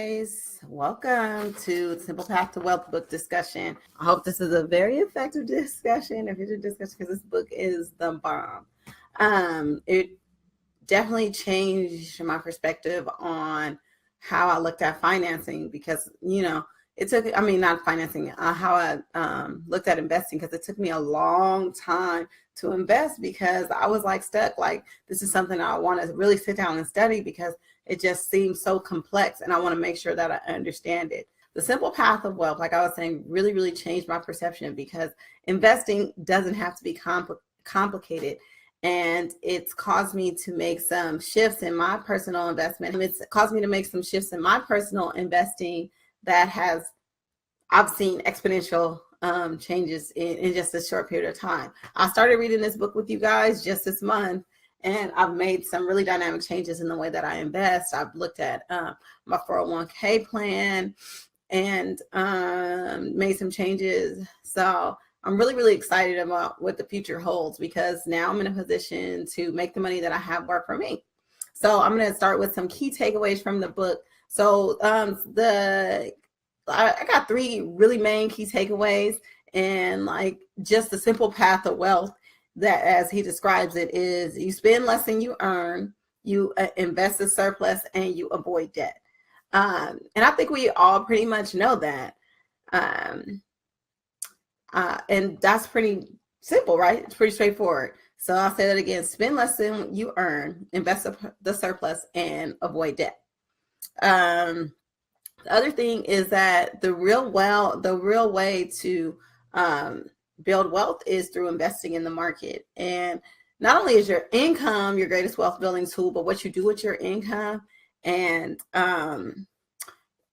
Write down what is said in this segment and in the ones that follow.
guys. Welcome to Simple Path to Wealth book discussion. I hope this is a very effective discussion, because this book is the bomb. It definitely changed my perspective on how I looked at financing because, not financing, how I looked at investing, because it took me a long time to invest because I was stuck. This is something I want to really sit down and study because it just seems so complex and I want to make sure that I understand it. The Simple Path of Wealth, like I was saying, really, really changed my perception because investing doesn't have to be complicated. And it's caused me to make some shifts in my personal investment. It's caused me to make some shifts in my personal investing that I've seen exponential changes in just a short period of time. I started reading this book with you guys just this month, and I've made some really dynamic changes in the way that I invest. I've looked at my 401k plan and made some changes. So I'm really, really excited about what the future holds because now I'm in a position to make the money that I have work for me. So I'm going to start with some key takeaways from the book. So I got three really main key takeaways, and just the simple path of wealth that, as he describes it, is you spend less than you earn, you invest a surplus, and you avoid debt. And I think we all pretty much know that. And that's pretty simple, right? It's pretty straightforward. So I'll say that again: spend less than you earn, invest the surplus, and avoid debt. The other thing is that the real way to build wealth is through investing in the market. And not only is your income your greatest wealth building tool, but what you do with your income and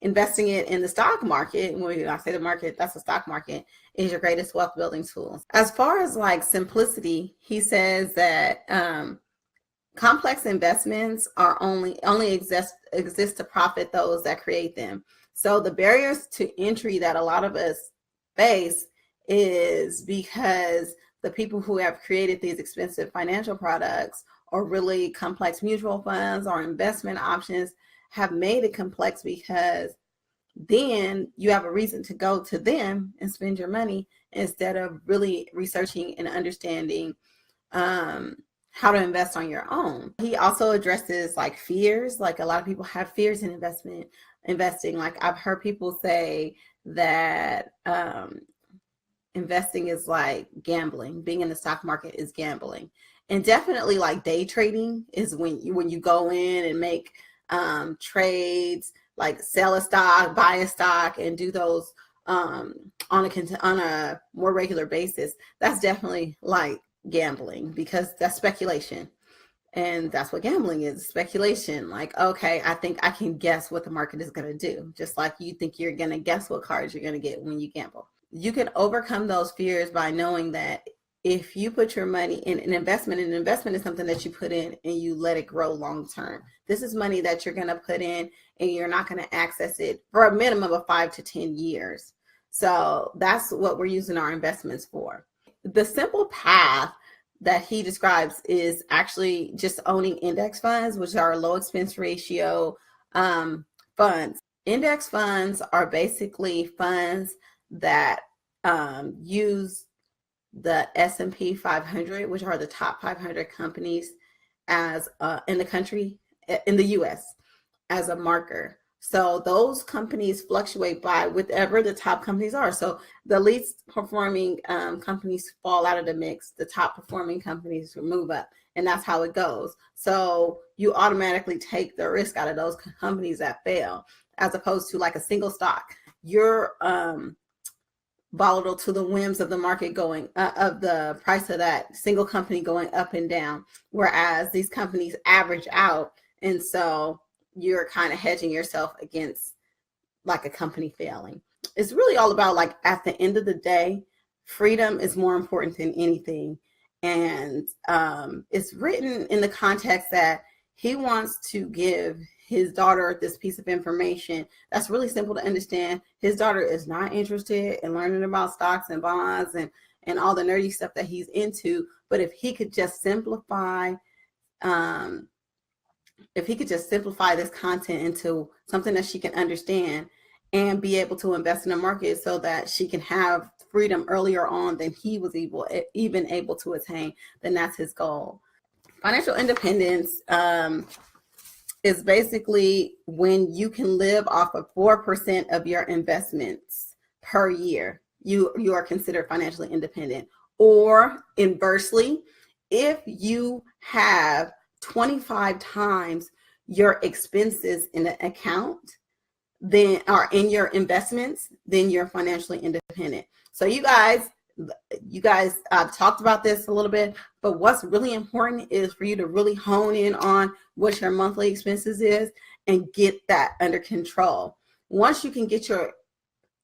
investing it in the stock market, when I say the market, that's the stock market, is your greatest wealth building tool. As far as simplicity, he says that complex investments are only exist to profit those that create them. So the barriers to entry that a lot of us face is because the people who have created these expensive financial products or really complex mutual funds or investment options have made it complex, because then you have a reason to go to them and spend your money instead of really researching and understanding how to invest on your own. He also addresses fears. A lot of people have fears in investing. I've heard people say that investing is like gambling. Being in the stock market is gambling. And definitely day trading is when you go in and make trades, sell a stock, buy a stock, and do those on a more regular basis. That's definitely gambling, because that's speculation, and that's what gambling is: speculation. Okay, I think I can guess what the market is going to do, just like you think you're going to guess what cards you're going to get when you gamble. You can overcome those fears by knowing that if you put your money in an investment is something that you put in and you let it grow long term. This is money that you're going to put in and you're not going to access it for a minimum of 5 to 10 years. So that's what we're using our investments for. The simple path that he describes is actually just owning index funds, which are low expense ratio funds. Index funds are basically funds that use the S&P 500, which are the top 500 companies as in the country, in the US, as a marker. So those companies fluctuate by whatever the top companies are. So the least performing companies fall out of the mix. The top performing companies move up, and that's how it goes. So you automatically take the risk out of those companies that fail, as opposed to a single stock. You're volatile to the whims of the market going of the price of that single company going up and down, whereas these companies average out, and so you're kind of hedging yourself against a company failing. It's really all about at the end of the day, freedom is more important than anything. And it's written in the context that he wants to give his daughter this piece of information that's really simple to understand. His daughter is not interested in learning about stocks and bonds and all the nerdy stuff that he's into. But if he could just simplify if he could just simplify this content into something that she can understand and be able to invest in the market so that she can have freedom earlier on than he was even able to attain, then that's his goal. Financial independence is basically when you can live off of 4% of your investments per year. You are considered financially independent. Or inversely, if you have 25 times your expenses in an account, then are in your investments, then you're financially independent. So you guys talked about this a little bit, but what's really important is for you to really hone in on what your monthly expenses is and get that under control. Once you can get your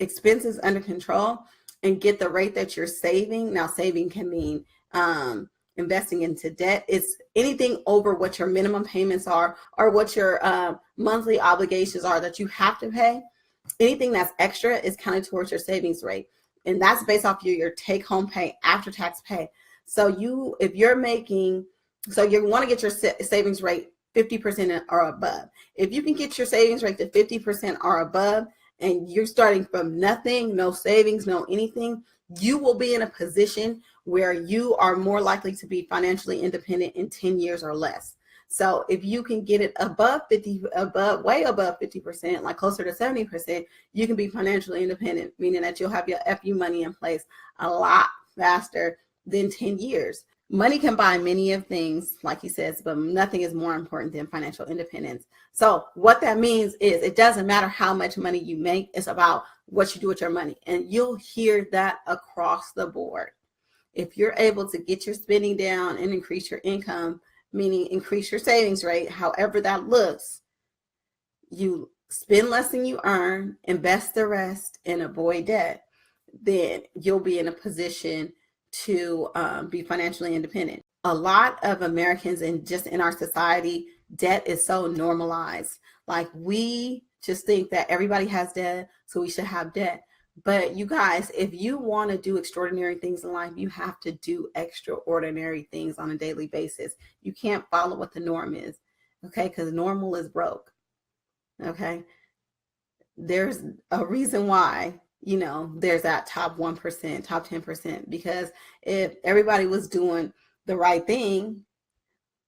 expenses under control and get the rate that you're saving, now saving can mean investing into debt. It's anything over what your minimum payments are or what your monthly obligations are that you have to pay. Anything that's extra is counted towards your savings rate. And that's based off your take-home pay, after-tax pay. So you want to get your savings rate 50% or above. If you can get your savings rate to 50% or above, and you're starting from nothing, no savings, no anything, you will be in a position where you are more likely to be financially independent in 10 years or less. So if you can get it way above 50%, like closer to 70%, you can be financially independent, meaning that you'll have your FU money in place a lot faster than 10 years. Money can buy many of things, like he says, but nothing is more important than financial independence. So what that means is it doesn't matter how much money you make, it's about what you do with your money. And you'll hear that across the board. If you're able to get your spending down and increase your income, meaning increase your savings rate, however that looks, you spend less than you earn, invest the rest, and avoid debt, then you'll be in a position to be financially independent. A lot of Americans and just in our society, debt is so normalized. Like we just think that everybody has debt, so we should have debt. But you guys, if you want to do extraordinary things in life, you have to do extraordinary things on a daily basis. You can't follow what the norm is, okay? Because normal is broke, okay? There's a reason why, there's that top 1%, top 10%, because if everybody was doing the right thing,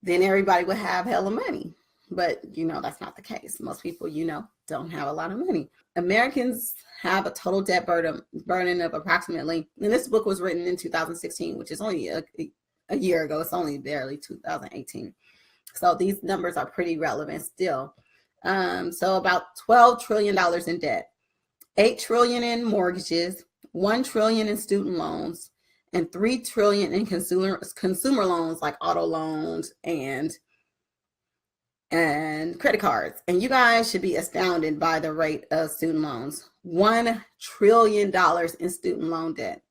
then everybody would have hella money. But, that's not the case. Most people, don't have a lot of money. Americans have a total debt burden of approximately, and this book was written in 2016, which is only a year ago. It's only barely 2018. So these numbers are pretty relevant still. So about $12 trillion in debt, $8 trillion in mortgages, $1 trillion in student loans, and $3 trillion in consumer loans like auto loans and credit cards. And you guys should be astounded by the rate of student loans. $1 trillion in student loan debt.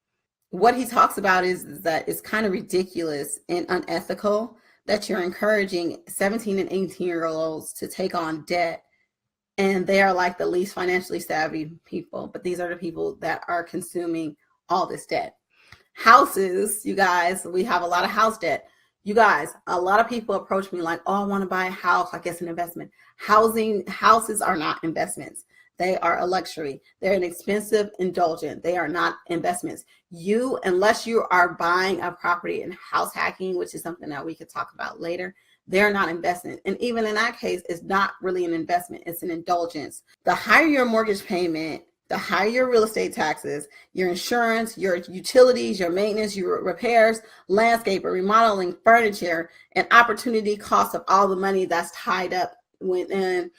What he talks about is that it's kind of ridiculous and unethical that you're encouraging 17 and 18-year-olds to take on debt, and they are like the least financially savvy people, but these are the people that are consuming all this debt. Houses, you guys, we have a lot of house debt. You guys, a lot of people approach me like, oh, I want to buy a house like it's an investment. Houses are not investments. They are a luxury. They're an expensive indulgence. They are not investments. Unless you are buying a property and house hacking, which is something that we could talk about later, they're not investment. And even in that case, it's not really an investment. It's an indulgence. The higher your mortgage payment, the higher your real estate taxes, your insurance, your utilities, your maintenance, your repairs, landscaper, remodeling, furniture, and opportunity cost of all the money that's tied up within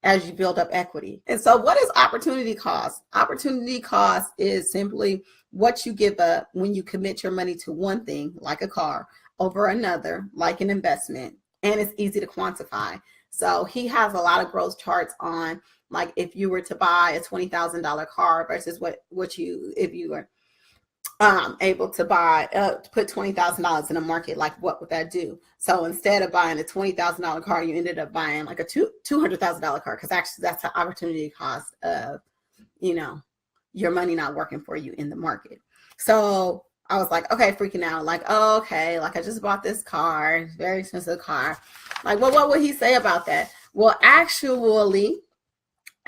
as you build up equity. And so what is opportunity cost? Opportunity cost is simply what you give up when you commit your money to one thing, like a car, over another, like an investment, and it's easy to quantify. So he has a lot of growth charts on, like if you were to buy a $20,000 car versus if you were able to put $20,000 in a market, like what would that do? So instead of buying a $20,000 car, you ended up buying like a $200,000 car, because actually that's the opportunity cost of, your money not working for you in the market. So I was like, okay, freaking out. Like, oh, okay, like I just bought this car, very expensive car. Like, well, what would he say about that? Well, actually,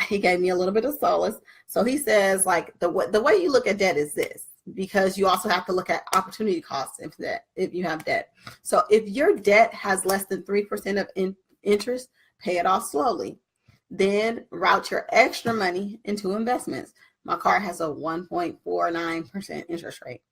he gave me a little bit of solace. So he says, like, the way you look at debt is this, because you also have to look at opportunity costs if you have debt. So if your debt has less than 3% of interest, pay it off slowly. Then route your extra money into investments. My car has a 1.49% interest rate.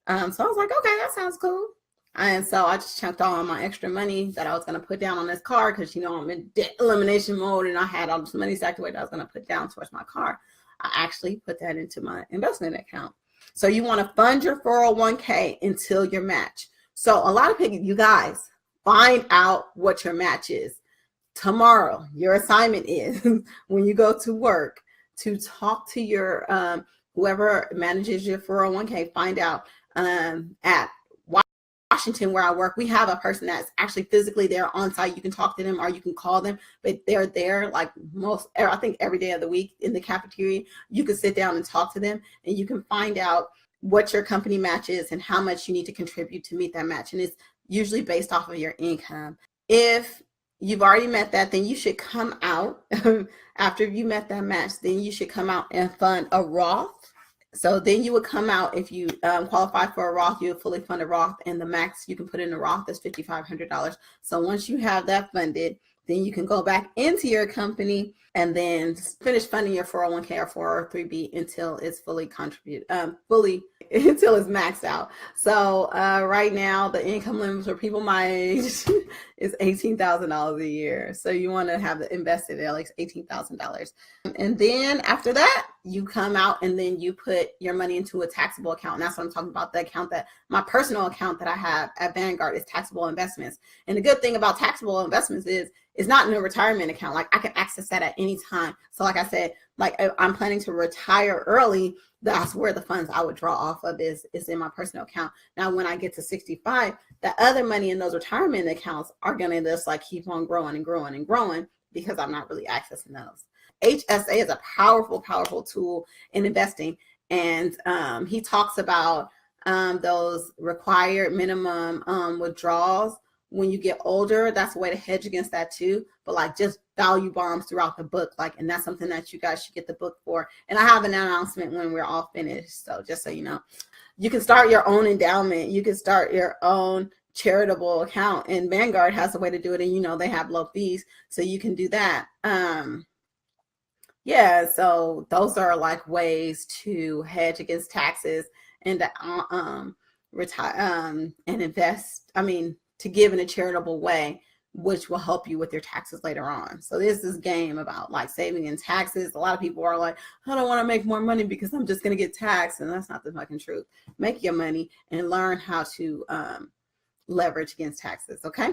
So I was like, okay, that sounds cool. And so I just chunked all my extra money that I was going to put down on this car, because, I'm in debt elimination mode and I had all this money stacked away that I was going to put down towards my car. I actually put that into my investment account. So you want to fund your 401k until your match. So a lot of people, you guys, find out what your match is. Tomorrow, your assignment is when you go to work to talk to your whoever manages your 401k, find out at Washington, where I work, we have a person that's actually physically there on site. You can talk to them or you can call them, but they're there like I think every day of the week in the cafeteria. You can sit down and talk to them, and you can find out what your company match is and how much you need to contribute to meet that match. And it's usually based off of your income. If you've already met that, then you should come out after you met that match, then you should come out and fund a Roth. So then you would come out, if you qualify for a Roth, you would fully fund a Roth, and the max you can put in a Roth is $5,500. So once you have that funded, then you can go back into your company and then finish funding your 401k or 403b until it's fully until it's maxed out. So right now, the income limit for people my age is $18,000 a year. So you want to have it invested at least $18,000. And then after that, you come out and then you put your money into a taxable account. And that's what I'm talking about. The account my personal account that I have at Vanguard is taxable investments. And the good thing about taxable investments is it's not in a retirement account. Like I can access that at any time. So like I said, like I'm planning to retire early. That's where the funds I would draw off of is in my personal account. Now, when I get to 65, the other money in those retirement accounts are going to just like keep on growing and growing and growing, because I'm not really accessing those. HSA is a powerful, powerful tool in investing. And he talks about those required minimum withdrawals when you get older. That's a way to hedge against that too. But like just value bombs throughout the book, and that's something that you guys should get the book for. And I have an announcement when we're all finished. So just so you know, you can start your own endowment. You can start your own charitable account, and Vanguard has a way to do it. And they have low fees, so you can do that. Yeah, so those are like ways to hedge against taxes and retire and invest. To give in a charitable way, which will help you with your taxes later on. So this is game about like saving in taxes. A lot of people are like, I don't want to make more money because I'm just going to get taxed. And that's not the fucking truth. Make your money and learn how to leverage against taxes. Okay.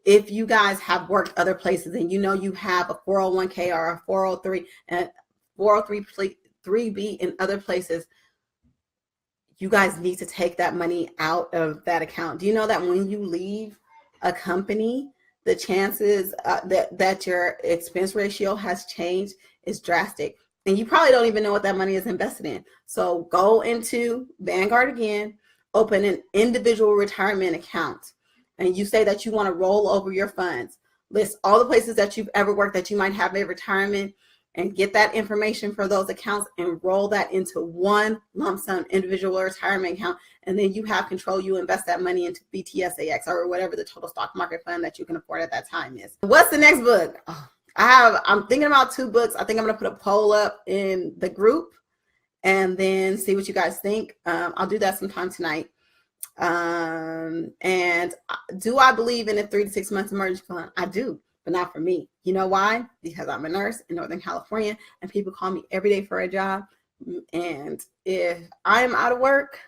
If you guys have worked other places and you have a 401k or a 403 and 403b in other places, you guys need to take that money out of that account. Do you know that when you leave a company, the chances that your expense ratio has changed is drastic? And you probably don't even know what that money is invested in. So go into Vanguard again, open an individual retirement account, and you say that you want to roll over your funds. List all the places that you've ever worked that you might have a retirement, and get that information for those accounts and roll that into one lump sum individual retirement account. And then you have control. You invest that money into BTSAX or whatever the total stock market fund that you can afford at that time is. What's the next book? I'm thinking about 2 books. I think I'm going to put a poll up in the group and then see what you guys think. I'll do that sometime tonight. And do I believe in a 3 to 6 months emergency fund? I do. But not for me. You know why? Because I'm a nurse in Northern California and people call me every day for a job. And if I'm out of work,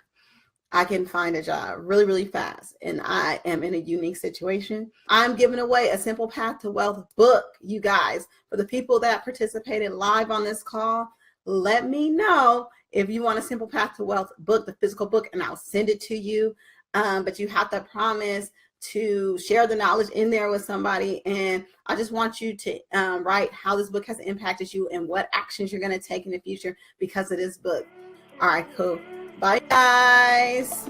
I can find a job really, really fast. And I am in a unique situation. I'm giving away a Simple Path to Wealth book, you guys. For the people that participated live on this call, let me know if you want a Simple Path to Wealth book, the physical book, and I'll send it to you. But you have to promise to share the knowledge in there with somebody. And I just want you to write how this book has impacted you and what actions you're going to take in the future because of this book. All right, cool. Bye, guys.